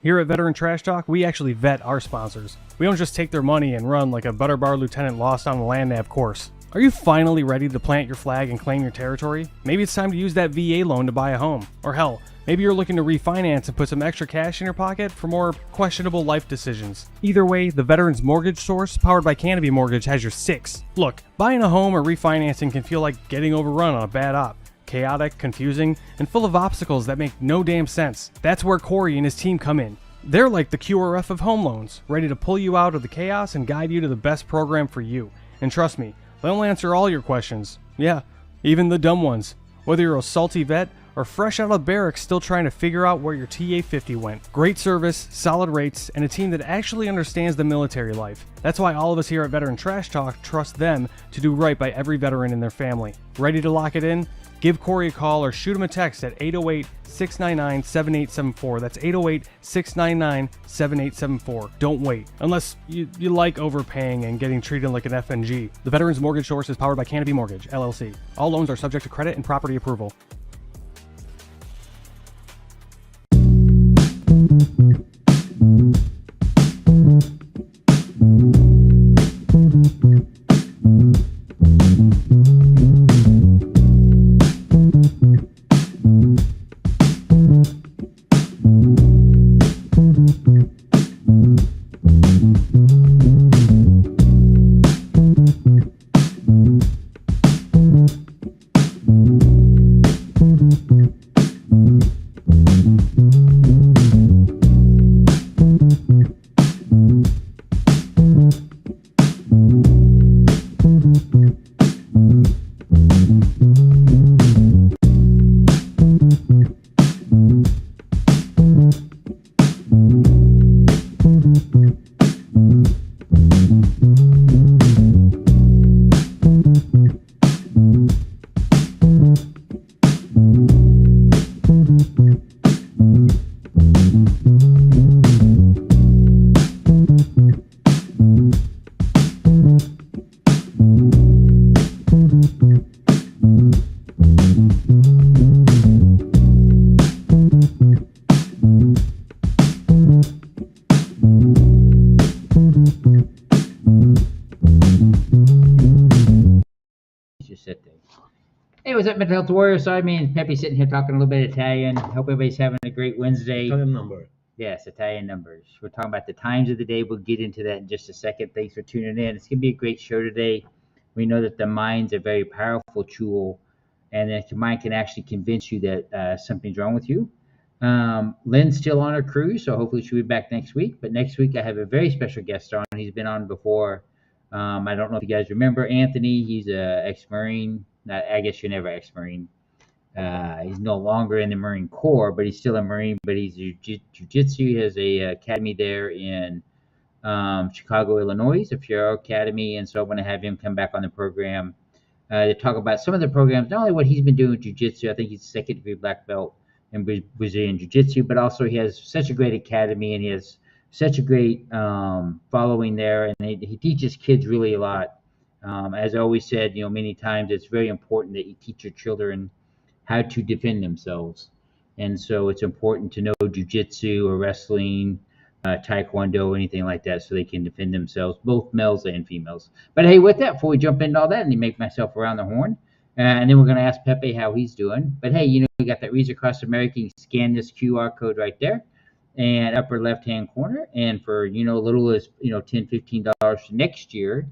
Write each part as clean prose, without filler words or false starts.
Here at Veteran Trash Talk, we actually vet our sponsors. We don't just take their money and run like a Butterbar lieutenant lost on the land nav course. Are you finally ready to plant your flag and claim your territory? Maybe it's time to use that VA loan to buy a home. Or hell, maybe you're looking to refinance and put some extra cash in your pocket for more questionable life decisions. Either way, the Veterans Mortgage Source, powered by Canopy Mortgage, has your six. Look, buying a home or refinancing can feel like getting overrun on a bad op. Chaotic, confusing, and full of obstacles that make no damn sense. That's where Corey and his team come in. They're like the QRF of home loans, ready to pull you out of the chaos and guide you to the best program for you. And trust me, they'll answer all your questions. Yeah, even the dumb ones. Whether you're a salty vet or fresh out of barracks still trying to figure out where your TA-50 went. Great service, solid rates, and a team that actually understands the military life. That's why all of us here at Veteran Trash Talk trust them to do right by every veteran and their family. Ready to lock it in? Give Corey a call or shoot him a text at 808-699-7874. That's 808-699-7874. Don't wait. Unless you like overpaying and getting treated like an FNG. The Veterans Mortgage Source is powered by Canopy Mortgage, LLC. All loans are subject to credit and property approval. Hey, what's up, Mental Health Warriors? So, me and Pepe sitting here talking a little bit Italian. Hope everybody's having a great Wednesday. Italian number. Yes, Italian numbers. We're talking about the times of the day. We'll get into that in just a second. Thanks for tuning in. It's going to be a great show today. We know that the mind's a very powerful tool, and that the mind can actually convince you that something's wrong with you. Lynn's still on her cruise, so hopefully she'll be back next week. But next week, I have a very special guest on. He's been on before. I don't know if you guys remember Anthony. He's an ex-Marine. I guess you're never ex-Marine. He's no longer in the Marine Corps, but he's still a Marine. But he's jiu-jitsu. He has a academy there in Chicago, Illinois, a Fiero Academy. And so I'm going to have him come back on the program to talk about some of the programs, not only what he's been doing with jiu-jitsu. I think he's a second-degree black belt in Brazilian jiu-jitsu, but also he has such a great academy, and he has such a great following there, and he teaches kids really a lot. As I always said, many times, it's very important that you teach your children how to defend themselves. And so it's important to know jiu-jitsu or wrestling, taekwondo, anything like that, so they can defend themselves, both males and females. But hey, with that, before we jump into all that, let me make myself around the horn. And then we're going to ask Pepe how he's doing. But hey, we got that Reads Across America. You can scan this QR code right there and upper left-hand corner. And for, little as, $10, $15 next year,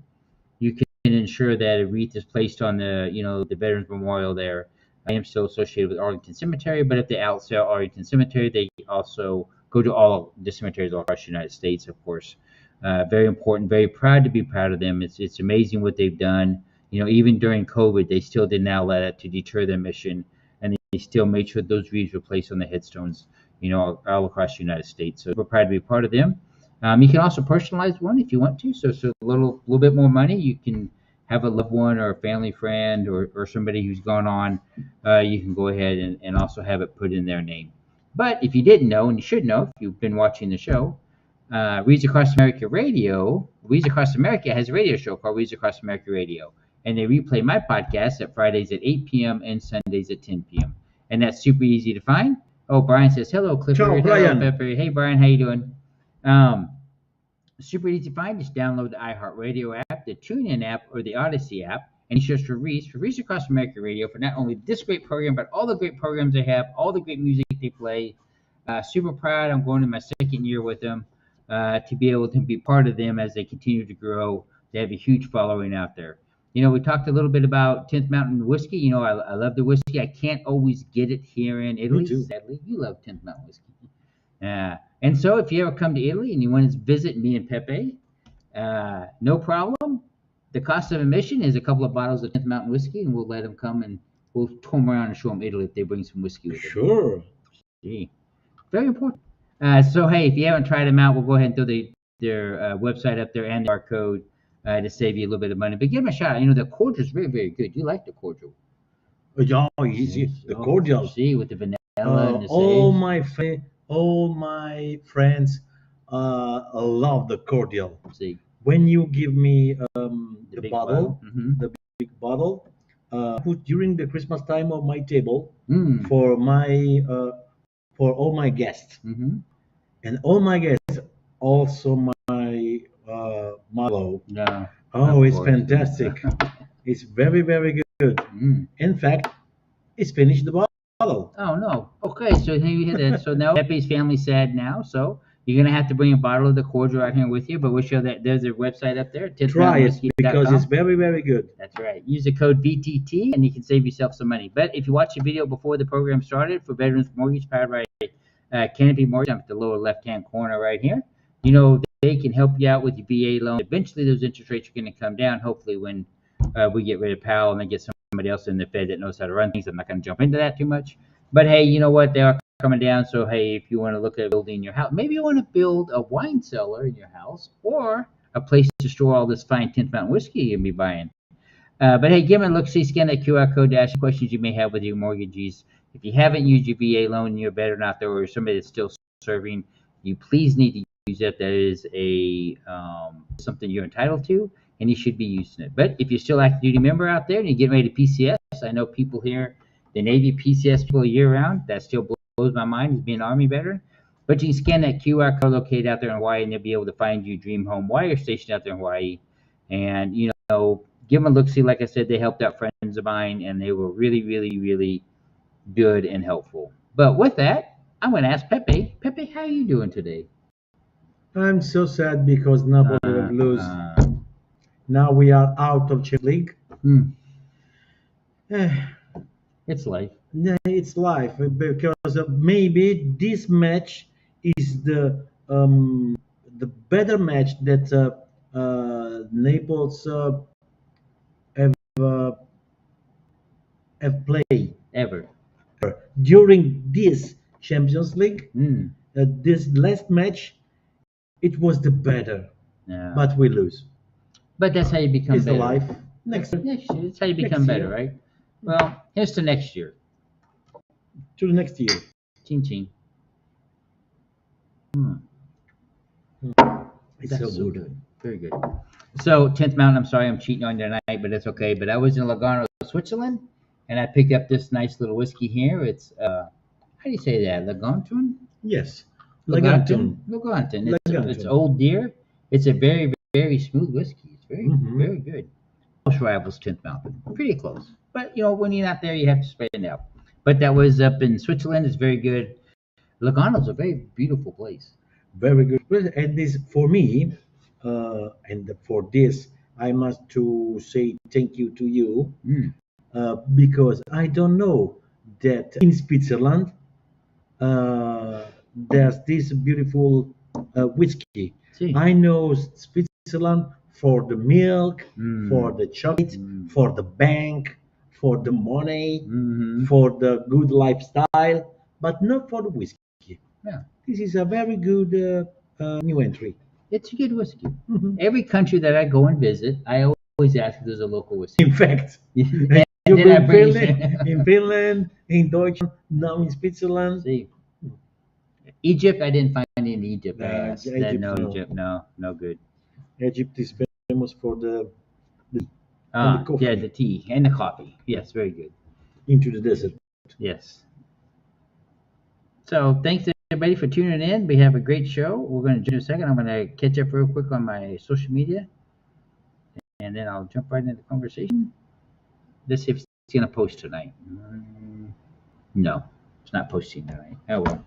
you can ensure that a wreath is placed on the, the Veterans Memorial there. I am still associated with Arlington Cemetery, but if they outsell Arlington Cemetery, they also go to all the cemeteries all across the United States, of course. Very important, very proud to be proud of them. It's amazing what they've done. Even during COVID, they still did not let it to deter their mission, and they still made sure those wreaths were placed on the headstones, all across the United States. So we're proud to be part of them. You can also personalize one if you want to. So a little bit more money, you can have a loved one or a family friend or somebody who's gone on. You can go ahead and also have it put in their name. But if you didn't know, and you should know if you've been watching the show, Reads Across America Radio, Reads Across America has a radio show called Reads Across America Radio. And they replay my podcast at Fridays at 8 p.m. and Sundays at 10 p.m. And that's super easy to find. Oh, Brian says, hello, Ciao, Clifford. Hello, Brian. Pepper. Hey, Brian, how you doing? Um, Super easy to find. Just download the iHeartRadio app, the TuneIn app, or the Odyssey app, and search for Reese Across America Radio for not only this great program, but all the great programs they have, all the great music they play. Super proud. I'm going to my second year with them to be able to be part of them as they continue to grow. They have a huge following out there. You know, we talked a little bit about 10th Mountain whiskey. You know, I love the whiskey. I can't always get it here in Italy. too. Sadly, you love 10th Mountain whiskey. And so, if you ever come to Italy and you want to visit me and Pepe, no problem. The cost of admission is a couple of bottles of 10th Mountain whiskey, and we'll let them come and we'll tour them around and show them Italy if they bring some whiskey with them. Sure. Gee, very important. So, hey, if you haven't tried them out, we'll go ahead and throw their website up there and our code to save you a little bit of money. But give them a shot. You know, the cordial is very, very good. You like the cordial. Yeah, easy. The cordial. See, with the vanilla and the all sage. all my friends love the cordial. See, When you give me the big bottle, Mhm. the big bottle, put during the Christmas time on my table Mm. for all my guests, Mm-hmm. and all my guests also my Malo. Yeah. Oh, Of it's course. fantastic. It's very, very good. Mm. In fact, it's finished the bottle. Oh no. Okay, so here you hear that. So now Pepe's family's sad now. So you're gonna have to bring a bottle of the cordial out here with you. But we'll show that there's their website up there. Try it because it's very, very good. That's right. Use the code VTT and you can save yourself some money. But if you watch the video before the program started for Veterans Mortgage powered by Canopy Mortgage, I'm at the lower left-hand corner right here. You know, they can help you out with your VA loan. Eventually, those interest rates are going to come down, hopefully, when we get rid of Powell and then get somebody else in the Fed that knows how to run things. I'm not going to jump into that too much. But hey, you know what? They are coming down. So hey, if you want to look at building your house, maybe you want to build a wine cellar in your house or a place to store all this fine 10th Mountain whiskey you'll be buying. But hey, give it a look. See, scan that QR code to ask questions you may have with your mortgagees. If you haven't used your VA loan and you're a veteran out there or somebody that's still serving, you please need to use it. That is something you're entitled to, and you should be using it. But if you're still active duty member out there and you're getting ready to PCS, I know people here, the Navy PCS people year round. That still blows my mind as being an Army veteran. But you can scan that QR code located out there in Hawaii, and they'll be able to find you dream home while you're stationed out there in Hawaii. And you know, give them a look. See, like I said, they helped out friends of mine, and they were really, really, really good and helpful. But with that, I'm going to ask Pepe. Pepe, how are you doing today? I'm so sad because Napoli have lost. Now we are out of Champions League. It's life. It's life because maybe this match is the better match that Naples uh, have played Ever. during this Champions League. Mm. This last match, it was the better, Yeah. but we lose. But that's how you become It's the better. life. Next year. That's how you become next better, year. right? Well, here's to next year. to the next year. Ching ching. It's That's so good. Very good. So 10th Mountain, I'm sorry I'm cheating on you tonight, but it's okay. But I was in Lugano, Switzerland, and I picked up this nice little whiskey here. It's how do you say that? Lagonton? Yes. Lagonton. Lagonton. It's Old Deer. It's a very, very smooth whiskey. It's very, very good. Almost rivals 10th Mountain. Pretty close. But you know, when you're not there, you have to spend out. But that was up in Switzerland. It's very good. Lugano's a very beautiful place. Very good. And this for me, and for this, I must to say thank you to you because I don't know that in Switzerland there's this beautiful whiskey. See. I know Switzerland for the milk, for the chocolate, for the bank, for the money, for the good lifestyle, but not for the whiskey. Yeah. This is a very good new entry. It's a good whiskey. Every country that I go and visit, I always ask if there's a local whiskey. In fact, and you then go I bring in Finland, in Deutschland, now in Switzerland. See, Egypt, I didn't find any in Egypt. I asked. Egypt, No, no. Egypt, no good. Egypt is famous for the coffee. Yeah, the tea and the coffee. Yes, very good. Into the desert. Yes. So thanks everybody for tuning in. We have a great show. We're going to jump in a second. I'm going to catch up real quick on my social media, and then I'll jump right into the conversation. Let's see if it's going to post tonight. No, it's not posting tonight. Oh well.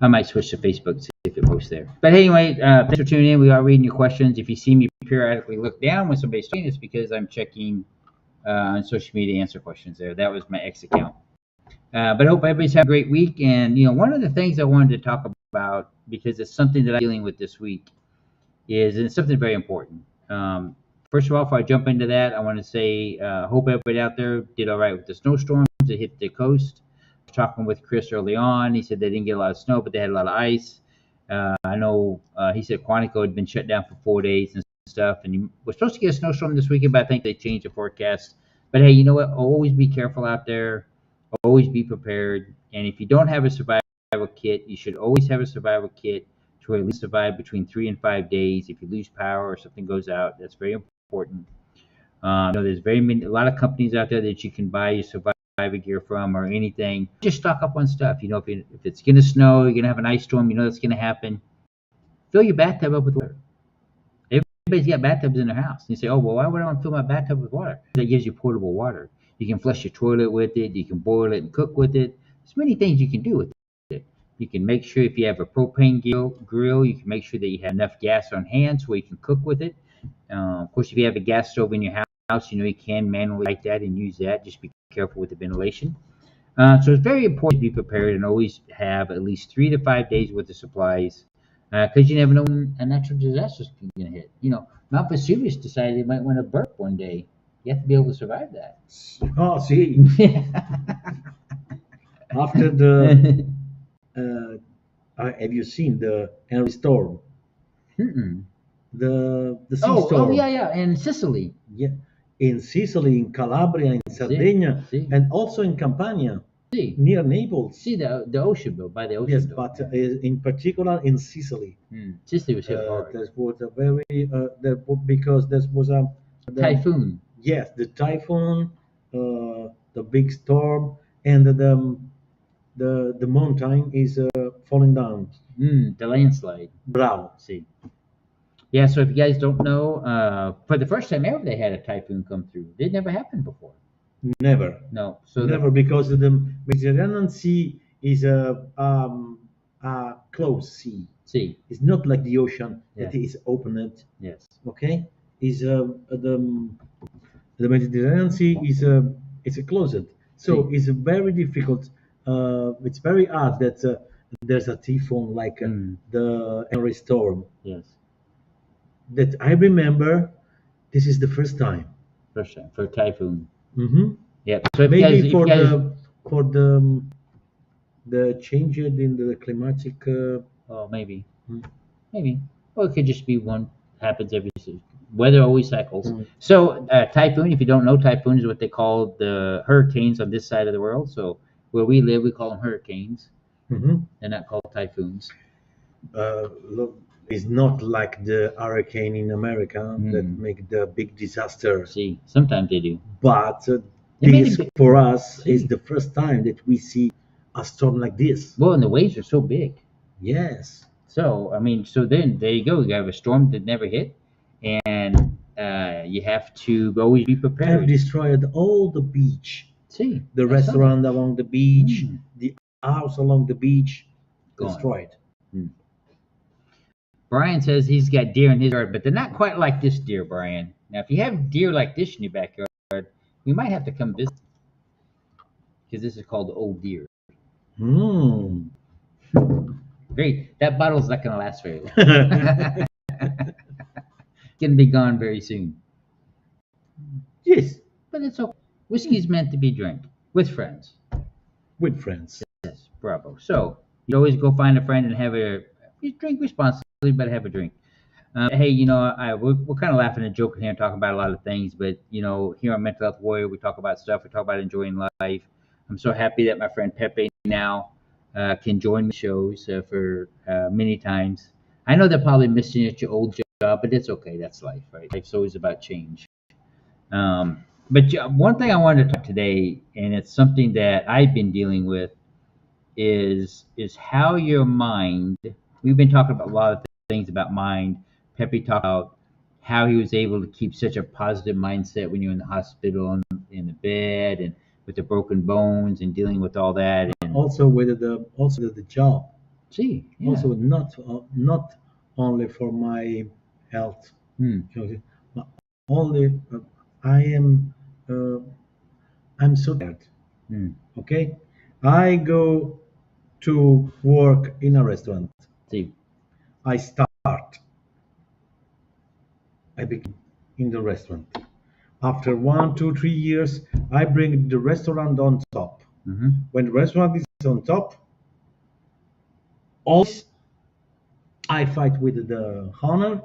I might switch to Facebook to see if it posts there. But anyway, thanks for tuning in. We are reading your questions. If you see me periodically look down when somebody's talking, it's because I'm checking on social media to answer questions there. That was my X account. But I hope everybody's having a great week. And, one of the things I wanted to talk about, because it's something that I'm dealing with this week, and it's something very important. First of all, before I jump into that, I want to say, hope everybody out there did all right with the snowstorms that hit the coast. I was talking with Chris early on. He said they didn't get a lot of snow, but they had a lot of ice. I know he said Quantico had been shut down for 4 days and stuff, and you were supposed to get a snowstorm this weekend, but I think they changed the forecast. But hey, you know what? Always be careful out there. Always be prepared. And if you don't have a survival kit, you should always have a survival kit to at least survive between 3 and 5 days. If you lose power or something goes out, that's very important. There's a lot of companies out there that you can buy your survival gear from or anything. Just stock up on stuff. If it's going to snow, you're going to have an ice storm, that's going to happen. Fill your bathtub up with water. Everybody's got bathtubs in their house. And you say, oh, well, why would I want to fill my bathtub with water? That gives you portable water. You can flush your toilet with it. You can boil it and cook with it. There's many things you can do with it. You can make sure if you have a propane grill, you can make sure that you have enough gas on hand so you can cook with it. Of course, if you have a gas stove in your house, you can manually light that and use that. Just be careful with the ventilation. So it's very important to be prepared and always have at least 3 to 5 days worth of supplies, because you never know when a natural disaster is going to hit. Mount Vesuvius decided they might want to burp one day. You have to be able to survive that. Oh, see. After the, have you seen the Henry storm? The sea storm. Oh, yeah, in Sicily. Yeah, in Sicily, in Calabria, in Sardinia, and also in Campania, near Naples. See the ocean bill, by the ocean. Yes, bill. but in particular in Sicily. Sicily was hit hard. There was a very because there was a typhoon. Yes, the typhoon, the big storm, and the mountain is falling down. The landslide. Bravo. See. Yeah, so if you guys don't know, for the first time ever they had a typhoon come through. It never happened before. Never. No. Never, because the Mediterranean Sea is a closed sea. See. It's not like the ocean that is opened. Yes. Okay. Is the Mediterranean Sea is a closed, so it's very difficult. It's very hard that there's a typhoon like the Henry storm. Yes. That I remember, this is the first time. First time for a typhoon. Mm-hmm. Yeah. So if maybe you guys, for the change in the climatic. Maybe. Maybe. Or it could just be one happens every season. Weather always cycles. So typhoon, if you don't know, typhoon is what they call the hurricanes on this side of the world. So where we live, we call them hurricanes. They're not called typhoons. Look, it's not like the hurricane in America that make the big disaster. See, sometimes they do. But this, for us, is the first time that we see a storm like this. Well, and the waves are so big. Yes. So, so then there you go. You have a storm that never hit, and you have to always be prepared. Have destroyed all the beach. See, the restaurant along the beach, the house along the beach, destroyed. Brian says he's got deer in his yard, but they're not quite like this deer, Brian. Now, if you have deer like this in your backyard, we might have to come visit, because this is called old deer. Great. That bottle's not going to last very long. It's going to be gone very soon. Yes. But it's okay. Whiskey's meant to be drank with friends. With friends. Yes, bravo. So you always go find a friend and you drink responsibly, but have a drink. Hey, we're kind of laughing and joking here and talking about a lot of things, but, here on Mental Health Warrior, we talk about stuff. We talk about enjoying life. I'm so happy that my friend Pepe now can join the shows for many times. I know they're probably missing you at your old job, but it's okay. That's life, right? Life's always about change. But one thing I wanted to talk today, and it's something that I've been dealing with, is how your mind. We've been talking about a lot of things about mind. Pepe talked about how he was able to keep such a positive mindset when you're in the hospital and in the bed and with the broken bones and dealing with all that. And Also with the job. see, yeah. Also not only for my health. Okay, but only I am I'm so tired. Okay, I go to work in a restaurant. See, I start. I begin in the restaurant. After 1, 2, 3 years, I bring the restaurant on top. When the restaurant is on top, always I fight with the owner,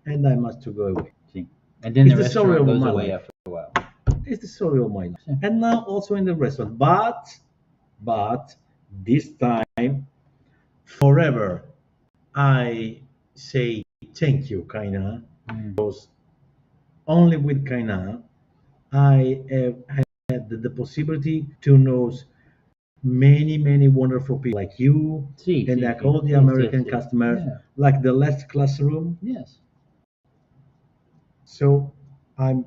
and I must to go away. see, and then It's the the story restaurant of goes my away life. after a while. It's the story of my life. Yeah. And now also in the restaurant. But this time, forever, I say thank you, Kaina. Because only with Kaina, I have had the possibility to know many wonderful people like you and like all the American customers, like the last classroom. Yes. So I'm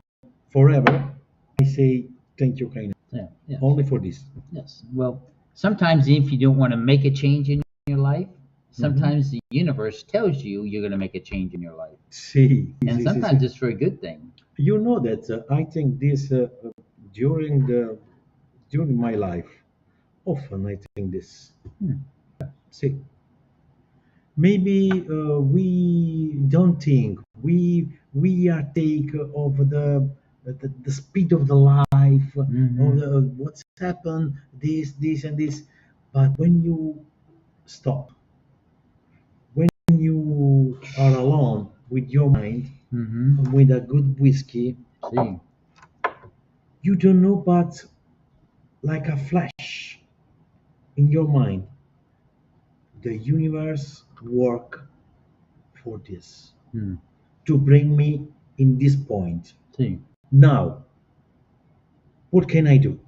forever. I say thank you, Kaina. Yeah. Yeah. Only for this. Yes. Well, sometimes if you don't want to make a change in your life, sometimes the universe tells you you're going to make a change in your life, See, and sometimes it's for a good thing. you know that I think this during my life. Often I think this. See, maybe we don't think we are take of the speed of the life of what's happened this and this, but when you stop, when you are alone with your mind, with a good whiskey, See. you don't know but like a flash in your mind the universe work for this to bring me in this point. See. Now, what can I do?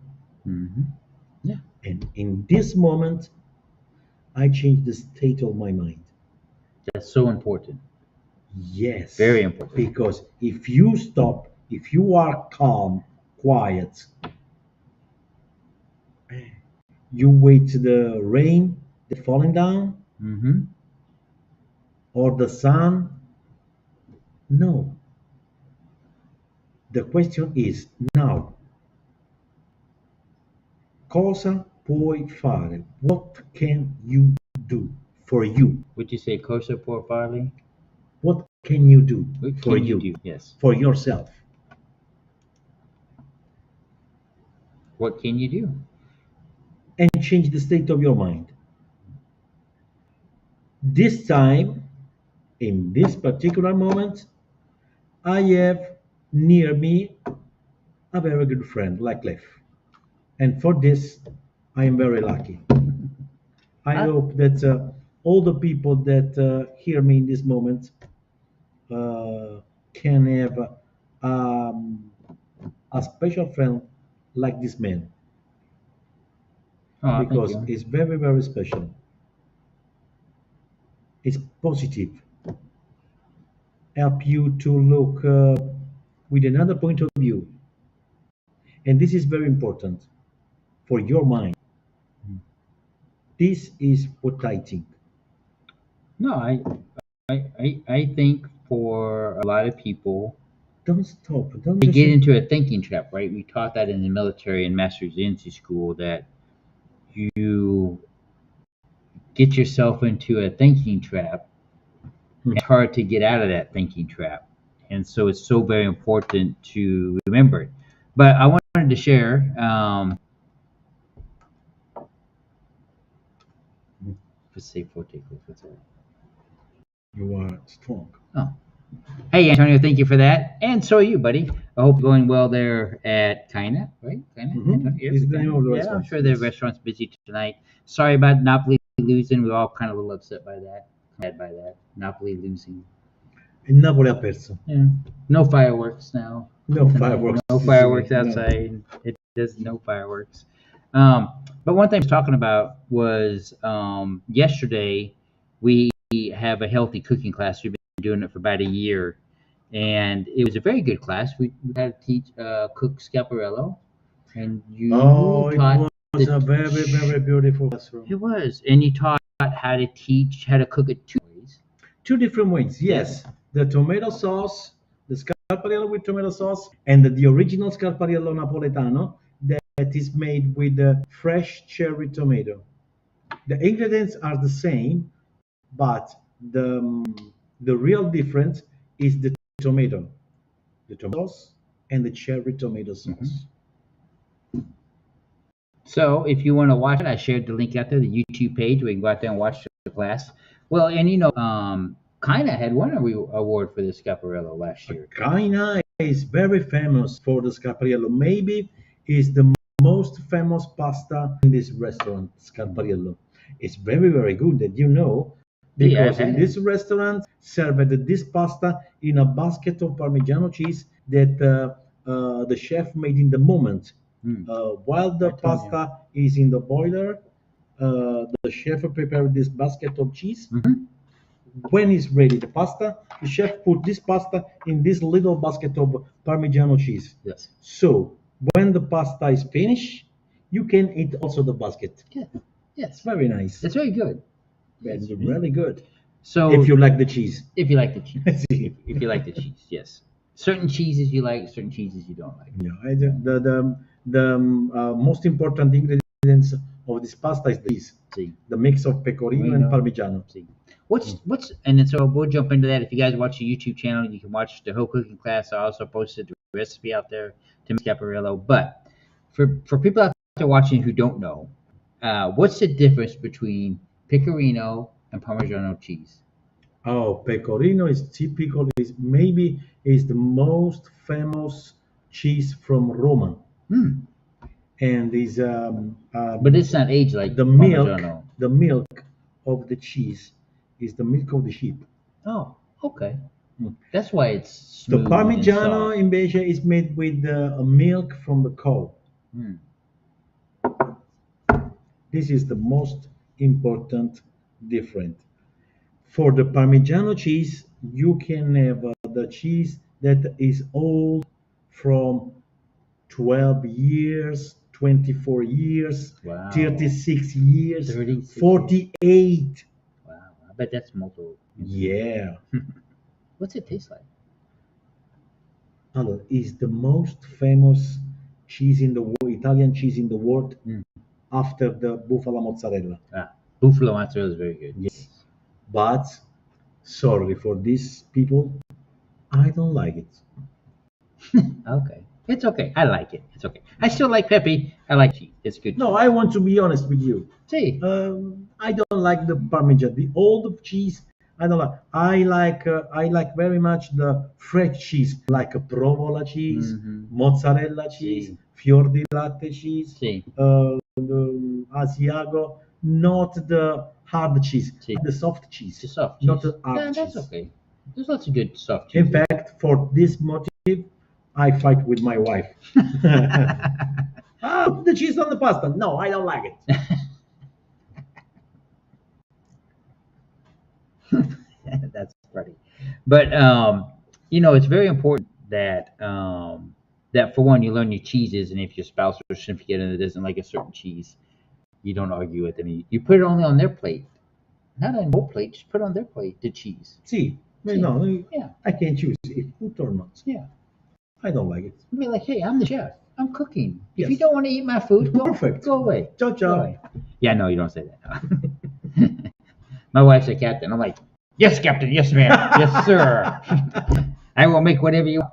Yeah. And in this moment, I change the state of my mind. That's so important. Yes. Very important. Because if you stop, if you are calm, quiet, you wait the rain that falling down or the sun. No. The question is now. Cosa puoi fare? What can you do for you? Would you say cosa por farli? What can you do What for can you? do? Yes. For yourself? What can you do? And change the state of your mind. This time, in this particular moment, I have near me a very good friend like Leif. And for this, I am very lucky. I hope that all the people that hear me in this moment can have a special friend like this man. Oh, Because thank you. it's very special. It's positive. Help you to look with another point of view. And this is very important for your mind. This is what I think. No, I think for a lot of people, Don't stop. Don't they just get into a thinking trap, right? We taught that in the military and master's residency school that you get yourself into a thinking trap. It's hard to get out of that thinking trap. And so it's so very important to remember it. But I wanted to share, let's say, what's that? you are strong. Oh. Hey, Antonio, thank you for that. And so are you, buddy. I hope you're going well there at Kaina, right? Kaina? Antonio, Is the name of the yeah, restaurant. I'm sure the restaurant's busy tonight. Sorry about Napoli losing. We're all kind of a little upset by that. Mad by that. Napoli losing. And Napoli ha perso. Yeah. No fireworks now. No tonight. fireworks. No this fireworks evening, no. outside. It does no fireworks. But one thing I was talking about was yesterday we have a healthy cooking class. We've been doing it for about a year, and it was a very good class. We had to teach cook scaparello, and you Oh, taught it was the a very, very beautiful classroom. it was, and you taught how to cook it two ways. Two different ways. Yes, the tomato sauce, the scarpariello with tomato sauce, and the original scarpariello napoletano that is made with the fresh cherry tomato. The ingredients are the same, but the real difference is the tomato sauce, and the cherry tomato sauce. So if you want to watch it, I shared the link out there, the YouTube page where you can go out there and watch the class. Well, and Kinda had won a award for the Scaparello last year. China is very famous for the scarpariello. Maybe is the most famous pasta in this restaurant, scarpariello. It's very, very good that you know, Yeah, because in this restaurant served this pasta in a basket of Parmigiano cheese that the chef made in the moment. While the Antonio. pasta is in the boiler, the chef prepared this basket of cheese. When it's ready, the chef put this pasta in this little basket of Parmigiano cheese. Yes. So when the pasta is finished, you can eat also the basket. Yeah. Yes. It's very nice. That's very good. It's really good. So If you like the cheese. if you like the cheese, if you like the cheese, yes. Certain cheeses you like, certain cheeses you don't like. Yeah, the most important ingredients of this pasta is the cheese. See. The mix of pecorino and Parmigiano. See. What's and then so we'll jump into that. If you guys watch the YouTube channel, you can watch the whole cooking class. I also posted the recipe out there to Scaparello. But for people out there watching who don't know, what's the difference between pecorino and Parmigiano cheese? Oh, pecorino is typical. Is the most famous cheese from Roma, and is But it's not aged like the milk. Parmigiano. The milk of the cheese is the milk of the sheep. Oh, okay. Mm. That's why it's The smooth Parmigiano and in Beja is made with milk from the cow. soft. This is the most important difference. For the Parmigiano cheese, you can have the cheese that is old from 12 years, 24 years, Wow. 36 years, 36 48. Wow, I bet that's multiple. Yeah. What's it taste like? Allora, is the most famous cheese in the world, Italian cheese in the world, after the buffalo mozzarella. Buffalo mozzarella is very good. Yes. But, sorry for these people, I don't like it. Okay. It's okay. I like it. It's okay. I still like Pepe. I like cheese. It's good. No, I want to be honest with you. See. I don't like the Parmesan, the old cheese. I don't like. I like very much the fresh cheese, like a provola cheese, mozzarella cheese, Sì. fior di latte cheese, See. the Asiago, not the hard cheese, Sì. the soft cheese, It's a soft cheese. not the hard Yeah, cheese. that's okay. There's lots of good soft cheese. In fact, for this motive, I fight with my wife. Put the cheese on the pasta. No, I don't like it. That's funny. But it's very important that that for one you learn your cheeses, and if your spouse or significant other doesn't like a certain cheese, you don't argue with them. You put it only on their plate, not on your plate. Just put it on their plate the cheese. See, See. no, Yeah. I can choose if put or not. Yeah. I don't like it. I mean, like, hey, I'm the chef. I'm cooking. If Yes. you don't want to eat my food, Perfect. Go away. Ciao, Go ciao. away. Yeah, no, you don't say that. My wife's a captain. I'm like, yes, captain. Yes, ma'am. Yes, sir. I will make whatever you want.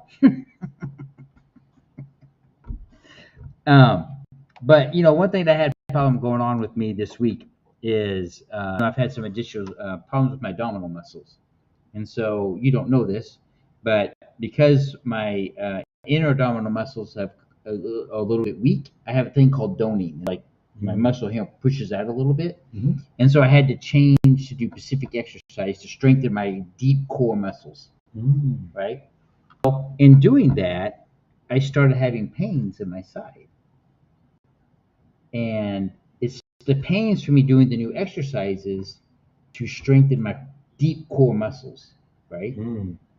But one thing that I had a problem going on with me this week is I've had some additional problems with my abdominal muscles, and so you don't know this, but because my inner abdominal muscles have a little bit weak, I have a thing called doning. Like my muscle here pushes out a little bit, and so I had to change to do specific exercise to strengthen my deep core muscles. Right. So in doing that, I started having pains in my side. and it's the pains for me doing the new exercises to strengthen my deep core muscles, right?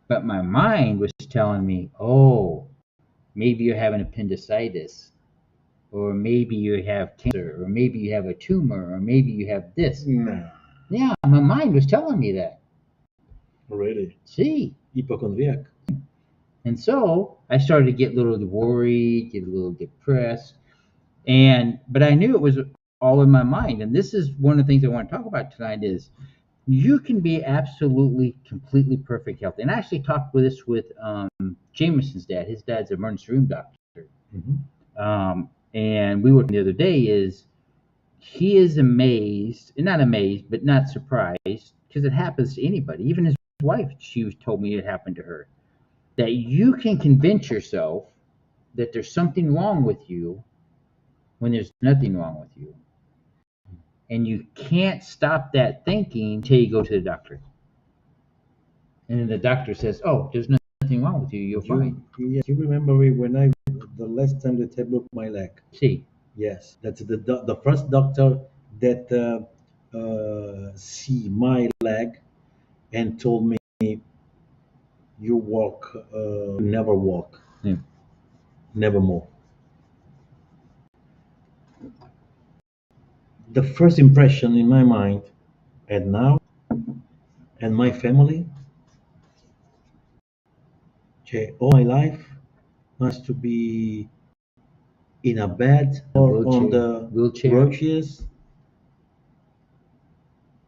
But my mind was telling me, oh, maybe you're having appendicitis, or maybe you have cancer, or maybe you have a tumor, or maybe you have this. Nah, Yeah, my mind was telling me that. really. See? Hypochondriac. And so I started to get a little worried, get a little depressed. But I knew it was all in my mind. And this is one of the things I want to talk about tonight is you can be absolutely, completely perfect healthy. And I actually talked with this with Jameson's dad. His dad's an emergency room doctor. And we were the other day is he is amazed, and not amazed, but not surprised, because it happens to anybody. Even his wife, she was told me it happened to her. That you can convince yourself that there's something wrong with you when there's nothing wrong with you. And you can't stop that thinking until you go to the doctor. And then the doctor says, oh, there's nothing wrong with you. You're fine. Yes, you remember me when the last time that I broke my leg? See, Yes, that's the first doctor that see my leg and told me you walk, never walk, yeah. never more. The first impression in my mind, and now, and my family, okay, all my life must to be in a bed or on the wheelchair. roaches.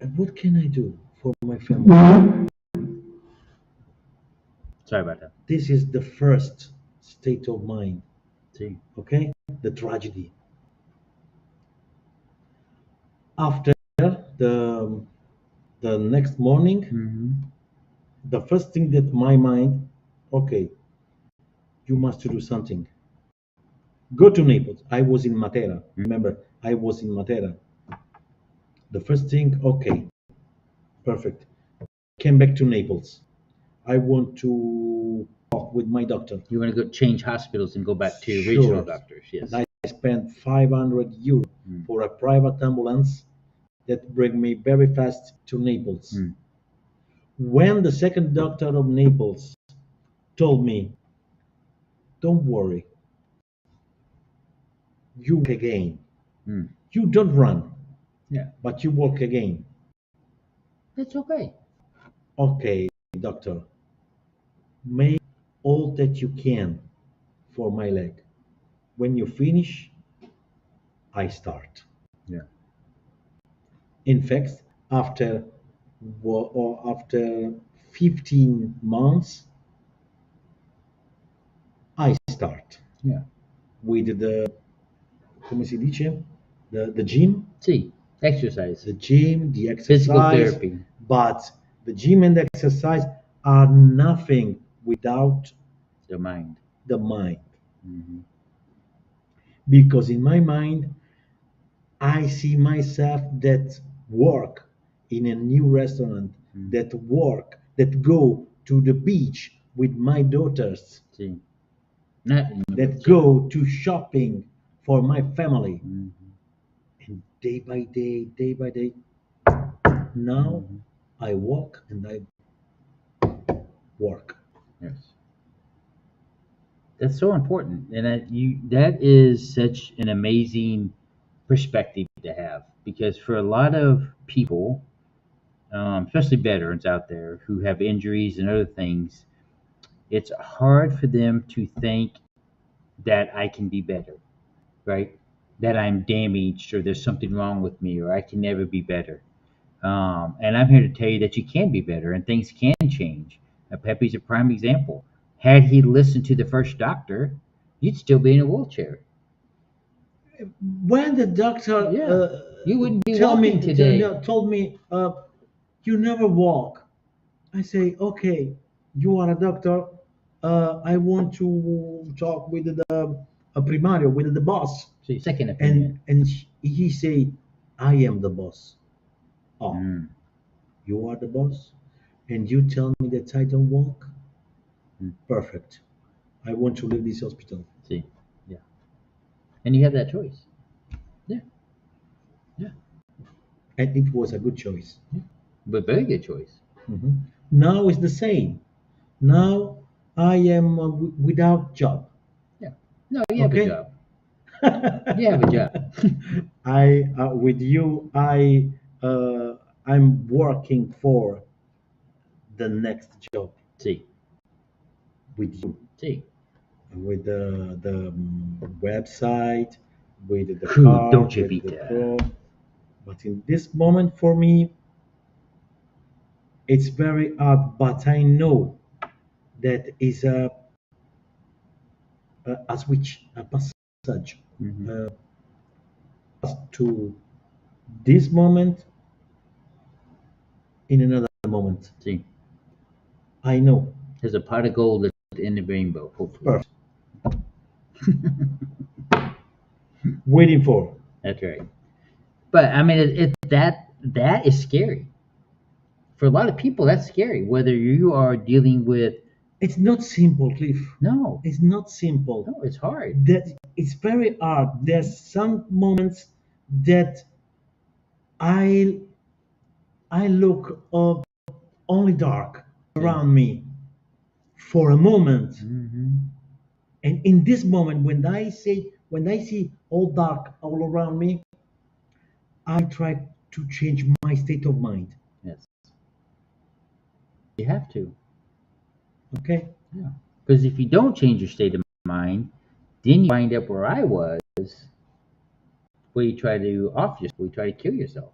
And what can I do for my family? Sorry about that. This is the first state of mind. See, Okay, the tragedy. After the the next morning, the first thing that my mind, okay, you must do something. Go to Naples. I was in Matera. Remember, I was in Matera. The first thing, okay, perfect. Came back to Naples. I want to talk with my doctor. you want to go change hospitals and go back to your Sure. regional doctors. Yes. And I spent 500 euros for a private ambulance that bring me very fast to Naples. When the second doctor of Naples told me, don't worry, you walk again. You don't run, Yeah. but you walk again. That's okay. Okay, doctor, make all that you can for my leg. When you finish, I start. Yeah. In fact, after 15 months, I start. Yeah. With the, come si dice? The gym. See, exercise. The gym, the exercise. Physical therapy. But the gym and the exercise are nothing without The mind. the mind. Because in my mind, I see myself that work in a new restaurant, that go to the beach with my daughters, See, not in the that wheelchair. go to shopping for my family. And day by day, now I walk and I work. Yes. That's so important, and that is such an amazing perspective to have, because for a lot of people, especially veterans out there who have injuries and other things, it's hard for them to think that I can be better, right? That I'm damaged or there's something wrong with me or I can never be better. And I'm here to tell you that you can be better and things can change. Pepe's a prime example. Had he listened to the first doctor, you'd still be in a wheelchair. When the doctor You wouldn't be walking today. told me you never walk, I say, okay, you are a doctor. I want to talk with the a primario, with the boss. See, second opinion. And he say, I am the boss. Oh, you are the boss, and you tell me that I don't walk. Perfect. I want to leave this hospital. See, yeah. And you have that choice. Yeah. and it was a good choice. But very good choice. Mhm. Now it's the same. Now I am without job. Yeah. No, you have a Okay. job. You have a job. I with you I'm working for the next job See, with you, see. with the website, with the Who car, don't you with the Vita? pro. But in this moment for me, it's very hard. But I know that is a switch, a passage Mm-hmm. to this moment in another moment. See, I know. there's a pot of gold at the end of the rainbow, hopefully. Perfect. Waiting for. That's right. But I mean, that is scary for a lot of people. That's scary. Whether you are dealing with It's not simple, Cliff. no, It's not simple. no, it's hard. That it's very hard. There's some moments that I I look up only dark See. around me for a moment, Mm-hmm. and in this moment, when I see all dark all around me, I try to change my state of mind. Yes, you have to. Okay. Yeah. Because if you don't change your state of mind, then you wind up where I was, where you try to off yourself, where you try to kill yourself.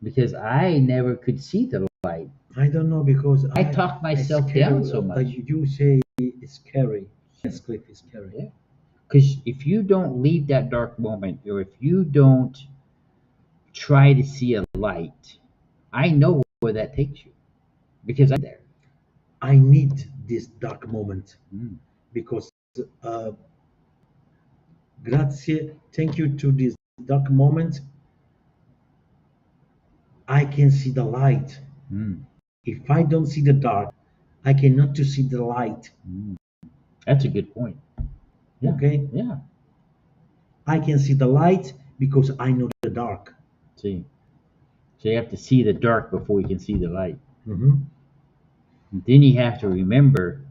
Because I never could see the light. I don't know because I talked it's myself scary. down so much. You say it's scary. Yes, Cliff, it's scary. Yeah. Because if you don't leave that dark moment, or if you don't try to see a light, I know where that takes you because I'm there. I need this dark moment Mm. because uh, grazie, thank you to this dark moment, I can see the light. Mm. If I don't see the dark, I cannot to see the light. Mm. That's a good point. Yeah. Okay, Yeah. I can see the light because I know the dark. See, so you have to see the dark before you can see the light. Mhm. And then you have to remember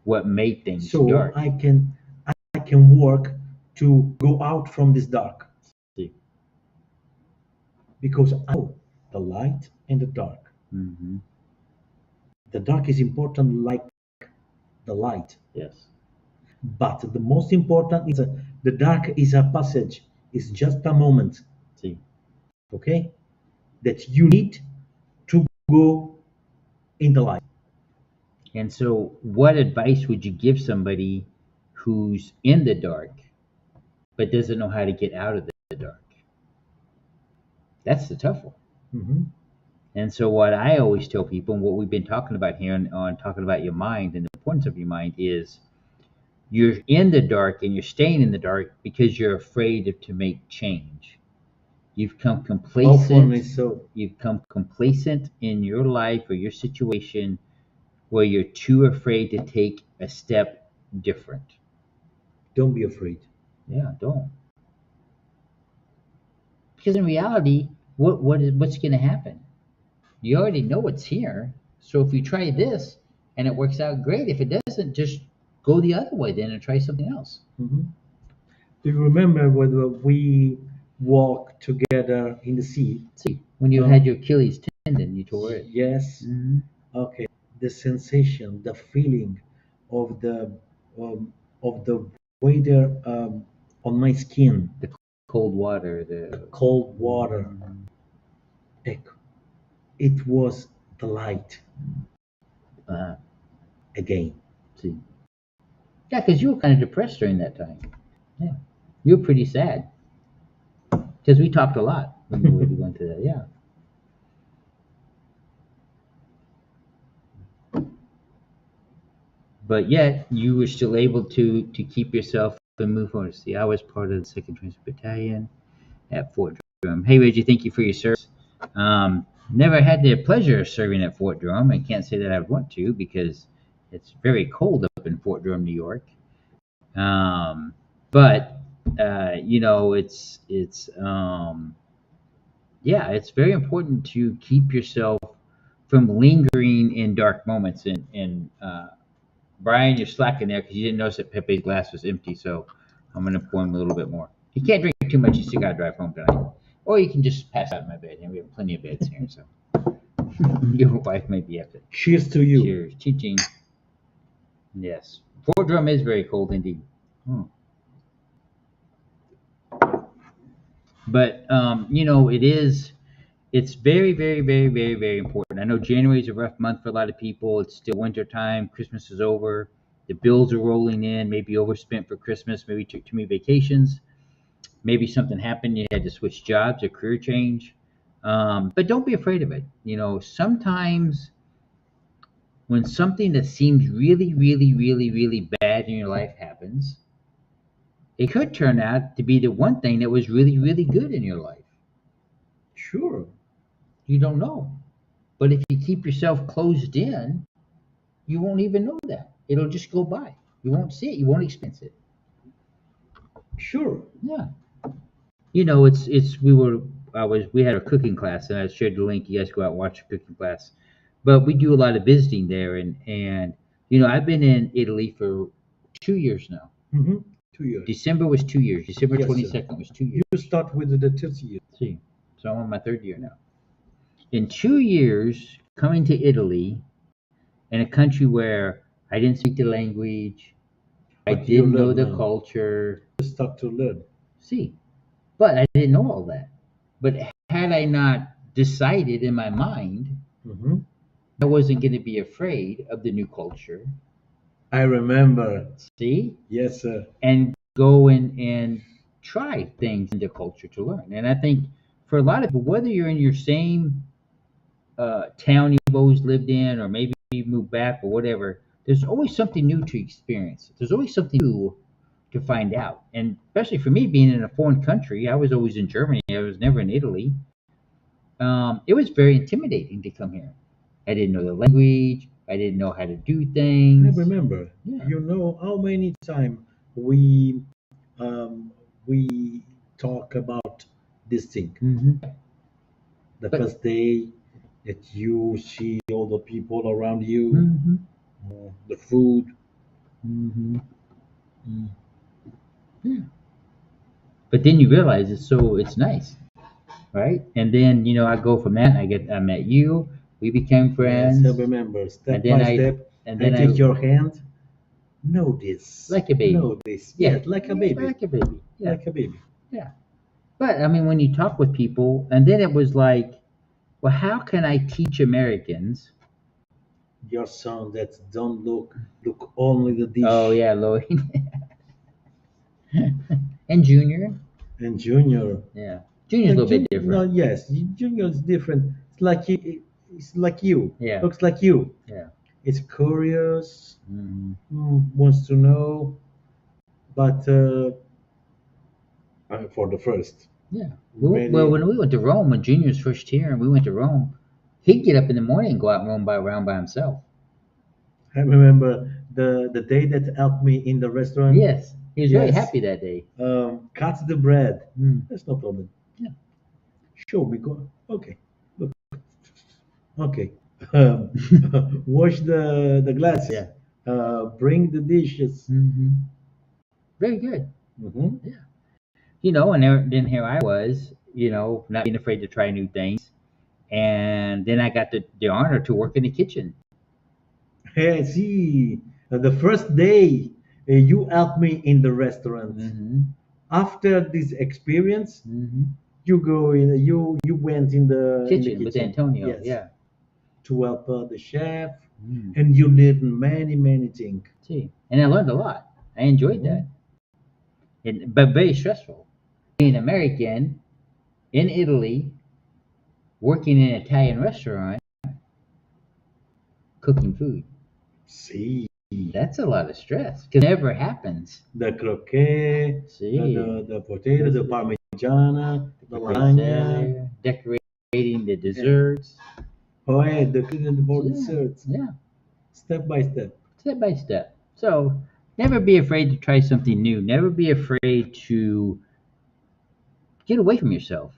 what made things So dark. I can work to go out from this dark See. because I know the light and the dark. Mm-hmm. The dark is important like the light. Yes. But the most important is the dark is a passage. It's just a moment, See. okay? That you need to go in the light. And so, what advice would you give somebody who's in the dark but doesn't know how to get out of the dark? That's the tough one. Mhm. And so, what I always tell people, and what we've been talking about here on talking about your mind and the importance of your mind, is you're in the dark and you're staying in the dark because you're afraid to make change. You've come Often complacent. is so. You've come complacent in your life or your situation where you're too afraid to take a step different. Don't be afraid. Yeah, don't. Because in reality, what's going to happen? You already know what's here. So if you try this and it works out great, if it doesn't, just go the other way then and try something else. Mhm. Do you remember when we walked together in the sea? See, when you Uh, had your Achilles tendon, you tore it. yes. Hmm. Okay. The sensation, the feeling of the weather on my skin, The cold water, the cold water. It was the light uh, again. see, yeah, because you were kind of depressed during that time. Yeah, you were pretty sad because we talked a lot when we were going through that. Yeah. But yet you were still able to keep yourself and move forward. See, I was part of the Second Transport Battalion at Fort Drum. Hey, Reggie, thank you for your service. Never had the pleasure of serving at Fort Drum. I can't say that I want to because it's very cold up in Fort Drum, New York. But you know, it's yeah, it's very important to keep yourself from lingering in dark moments. And Brian, you're slacking there because you didn't notice that Pepe's glass was empty, so I'm gonna pour him a little bit more. He can't drink too much; you still gotta drive home tonight. Or you can just pass out in my bed, and we have plenty of beds here. So your wife may be up. Cheers to you. Cheers, ching. Yes, Fort Drum is very cold indeed. Hmm. But it's very, very, very, very, very important. I know January is a rough month for a lot of people. It's still winter time. Christmas is over. The bills are rolling in. Maybe overspent for Christmas. Maybe took too many vacations. Maybe something happened. You had to switch jobs or career change. But don't be afraid of it. Sometimes when something that seems really, really, really, really bad in your life happens, it could turn out to be the one thing that was really, really good in your life. Sure. You don't know. But if you keep yourself closed in, you won't even know that. It'll just go by. You won't see it. You won't experience it. Sure. Yeah. We had a cooking class, and I shared the link. You guys go out and watch a cooking class. But we do a lot of visiting there, and I've been in Italy for 2 years now. Mm-hmm. 2 years. December was 2 years. December Yes, 22nd was 2 years. You start with the 30 years. See, so I'm on my third year now. In 2 years, coming to Italy, in a country where I didn't speak the language, I But you didn't know learn the now. culture. You start to learn. See, but I didn't know all that. But had I not decided in my mind Mm-hmm. I wasn't going to be afraid of the new culture, I remember. see, Yes, sir. and go and try things in the culture to learn. And I think for a lot of people, whether you're in your same town you've always lived in, or maybe you moved back or whatever, there's always something new to experience. There's always something new to find out. And especially for me, being in a foreign country, I was always in Germany. I was never in Italy. It was very intimidating to come here. I didn't know the language. I didn't know how to do I things. remember. Yeah. You know how many times we we talk about this thing. Hmm. The But first day that you see all the people around you, hmm the food. hmm Mm. yeah. But then you realize it's nice, right? And then I go from that. I met you. We became friends. Yes, I remember. And Step then by I step, and I then take your hand. Know this. like a baby. Know this. Yeah, Yes, like a baby. like a baby. Yeah, Like a baby. yeah. But I mean, when you talk with people, and then it was like, well, how can I teach Americans? Your son that don't look only the dish. Oh yeah, Lloyd and Junior. And Junior. Yeah, Junior's a little bit No, different. yes, Junior is different. It's like you. Yeah, Looks like you. yeah. It's curious, hmm wants to know, but for the first, Yeah. very. Well, when we went to Rome, when Junior's first here, and we went to Rome, he'd get up in the morning and go out and roam around by himself. I remember the day that helped me in the restaurant. Yes, he was very Yes. happy that day. Cut the bread. Mm. That's no problem. Yeah. Show me. Go. Okay. Look. Okay. Wash the glasses. Yeah. Bring the dishes. Very good. Hmm. And then here I was, not being afraid to try new things, and then I got the honor to work in the kitchen. Hey, see, the first day you helped me in the restaurant. Mm-hmm. After this experience, Mm-hmm. you went in the Kitchen with kitchen. Antonio. Yes, Yeah. to help the chef, Mm. and you learned many things. See, and I learned a lot. I enjoyed that, but very stressful. Being American in Italy, working in an Italian restaurant, cooking food. See, That's a lot of stress because it never happens. the croquet, See, the potato, the parmigiana, the lasagna. prezzemolo, decorating the desserts. Oh, yeah, the cooking for Yeah, desserts, yeah, step by step. step by step. So never be afraid to try something new. Never be afraid to get away from yourself.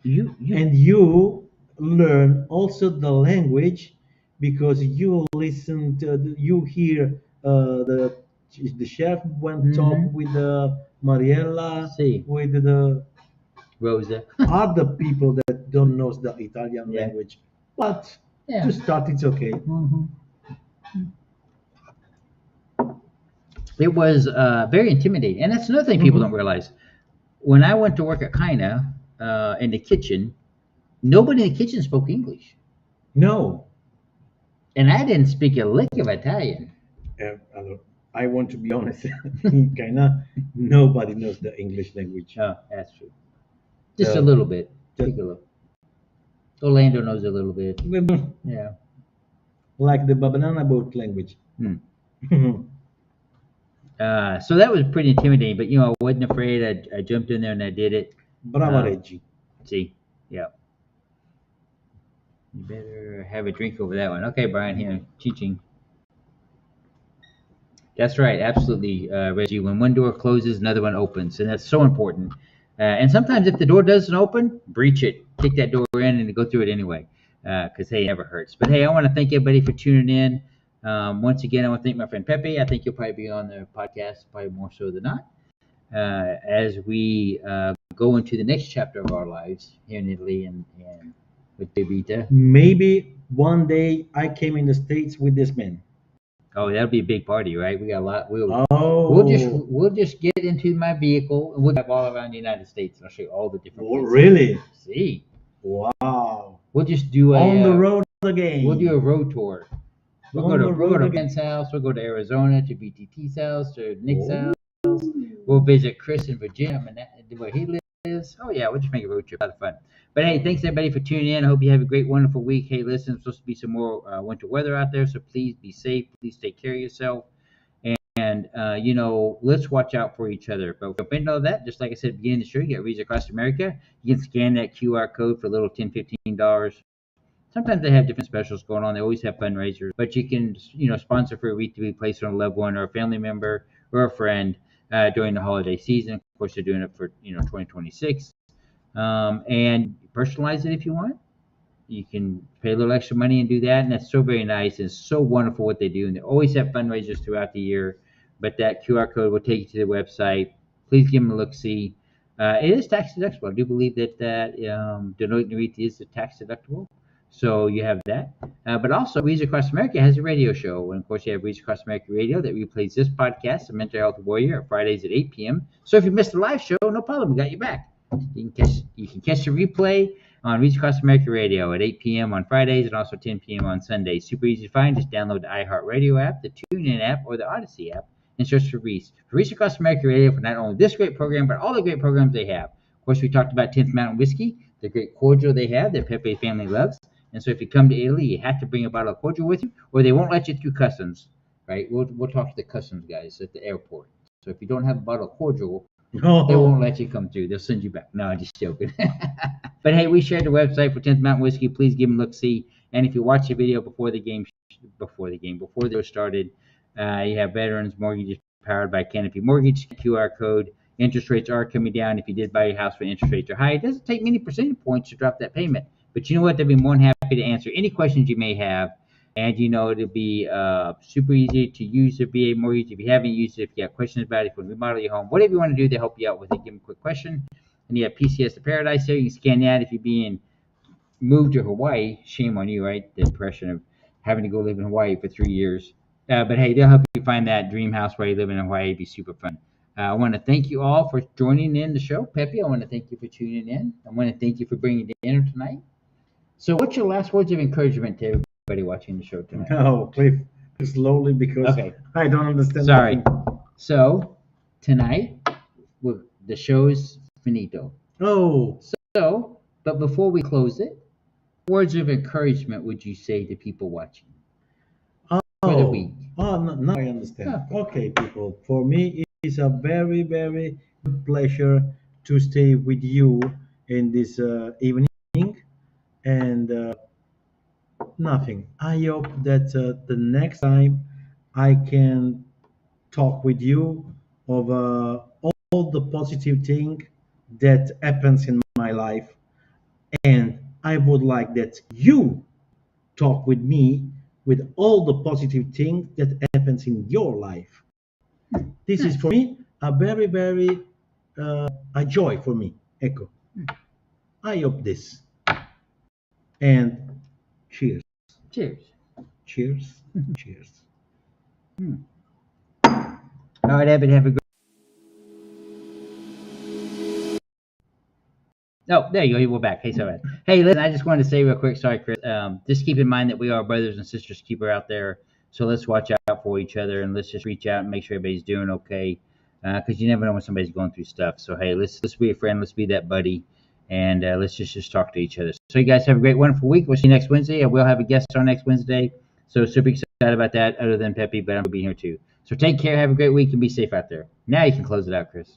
You and you learn also the language because you listen to you hear the chef went talk Mhm. with Mariella See. with the Rosa. other people that don't know the Italian Yeah. language, but Yeah. to start it's okay. Mhm. It was very intimidating, and that's another thing people don't Mhm. realize. When I went to work at Kina in the kitchen, nobody in the kitchen spoke English, No, and I didn't speak a lick of Italian. allora, I want to be honest. In China, nobody knows the English language. Oh, that's true. Just a The, little bit. just Speak a little. Orlando knows a little bit. Yeah. like the banana boat language. Hmm. So that was pretty intimidating, but I wasn't afraid. I jumped in there and I did it. Brava Um, Reggi. see, yeah. You better have a drink over that one. Okay, Brian, here, teaching. That's right, absolutely, Reggie. When one door closes, another one opens, and that's so important. And sometimes, if the door doesn't open, breach it, kick that door in, and go through it anyway, because hey, it never hurts. But hey, I want to thank everybody for tuning in. Once again, I want to thank my friend Pepe. I think you'll probably be on the podcast, probably more so than not, as we go into the next chapter of our lives here in Italy and with Bebita. Maybe one day I came in the States with this man. Oh, that'll be a big party, right? We got a lot. Oh, We'll just get into my vehicle and we'll drive all around the United States and I'll show you all the different oh, places. really? See, Wow. we'll just do On the a road we'll do a again. road tour. On the We'll go road to again. Ben's house. We'll go to Arizona to VTT's house to Nick's house. We'll visit Chris in Virginia where he lives. Oh yeah, we'll just make a road trip. A lot of fun. But hey, thanks everybody for tuning in. I hope you have a great, wonderful week. Hey, listen, it's supposed to be some more winter weather out there, so please be safe. Please take care of yourself. And let's watch out for each other. But jump into all that, just like I said at the beginning of the show, you got Reads Across America. You can scan that QR code for a little $10, $15. Sometimes they have different specials going on. They always have fundraisers, but you can, sponsor for a week to be placed on a loved one or a family member or a friend during the holiday season. Of course, they're doing it for 2026, and personalize it if you want. You can pay a little extra money and do that, and that's so very nice and so wonderful what they do. And they always have fundraisers throughout the year. But that QR code will take you to the website. Please give them a look. See, it is tax deductible. I do believe that Deloitte Narita is a tax deductible, so you have that. But also, Reads Across America has a radio show, and of course, you have Reads Across America Radio that replays this podcast, The Mental Health Warrior, at Fridays at 8 p.m. So if you missed the live show, no problem, we got you back. You can catch the replay on Reach Across America Radio at 8 p.m. on Fridays and also 10 p.m. on Sundays. Super easy to find. Just download the iHeartRadio app, the TuneIn app, or the Odyssey app and search for Reach. For Reach Across America Radio for not only this great program, but all the great programs they have. Of course, we talked about 10th Mountain Whiskey, the great cordial they have that Pepe family loves. And so if you come to Italy, you have to bring a bottle of cordial with you, or they won't let you through customs, right? We'll talk to the customs guys at the airport. So if you don't have a bottle of cordial, they won't let you come through. They'll send you back. No, I'm just joking. But hey, we shared the website for 10th Mountain Whiskey. Please give them a look see. And if you watch the video before they were started, you have Veterans Mortgages powered by Canopy Mortgage QR code. Interest rates are coming down. If you did buy your house when interest rates are high, it doesn't take many percentage points to drop that payment. But you know what? They'll be more than happy to answer any questions you may have. And it'll be super easy to use the VA mortgage. If you haven't used it, if you have questions about it, if you want to remodel your home, whatever you want to do, they help you out with it. Give them a quick question. And you have PCS to Paradise there. You can scan that if you're being moved to Hawaii. Shame on you, right? The impression of having to go live in Hawaii for 3 years. But hey, they'll help you find that dream house where you live in Hawaii. It'd be super fun. I want to thank you all for joining in the show. Pepe, I want to thank you for tuning in. I want to thank you for bringing dinner tonight. So what's your last words of encouragement to everybody watching the show tonight? No, Cliff, slowly because Okay. I don't understand. Sorry. Nothing. So tonight, the show's finito. Oh, So, but before we close it, words of encouragement would you say to people watching for the week? Now I understand. Okay. Okay, people. For me, it is a very, very good pleasure to stay with you in this evening. And nothing. I hope that the next time I can talk with you of all the positive thing that happens in my life And I would like that you talk with me with all the positive things that happens in your life. This is for me a very, very a joy for me, Echo. I hope this. And cheers. Cheers. Cheers. Cheers. All right, Evan, have a good. Oh, there you go. We're back. Hey, sorry. Hey, listen, I just wanted to say real quick, sorry, Chris. Just keep in mind that we are brothers and sisters keeper out there. So let's watch out for each other and let's just reach out and make sure everybody's doing okay. Because you never know when somebody's going through stuff. So hey, let's be a friend. Let's be that buddy, and let's just talk to each other. So you guys have a great, wonderful week. We'll see you next Wednesday. I will have a guest on next Wednesday. So super excited about that. Other than Peppy, but I'm gonna be here too. So take care. Have a great week and be safe out there. Now you can close it out, Chris.